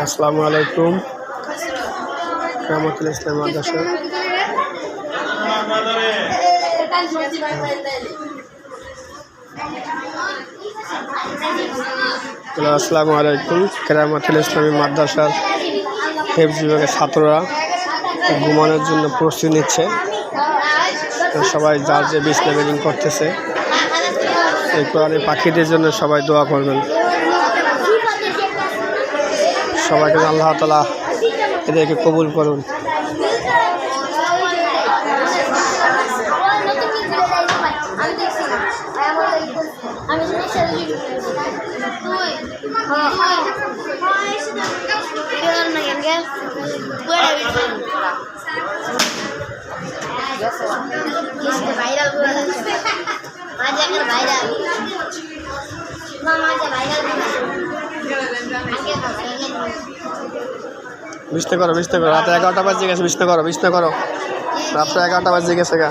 আসসালামু আলাইকুম। কেরামতুল ইসলাম মাদ্রাসা। আসসালামু আলাইকুম। কেরামতুল ইসলামী মাদ্রাসার হেফজ বিভাগের ছাত্ররা ঘুমানোর জন্য প্রস্তুতি নিচ্ছে। সবাই যার যে বিছনা বেডিং করতেছে। এই কোরআনে পাখিদের জন্য সবাই দোয়া করবেন। সবাইকে আল্লাহ তাআলা এদেরকে কবুল করুন। বিছনা করো রাত 11টা বাজে গেছে। বিছনা করো রাত 11টা বাজে গেছে গা।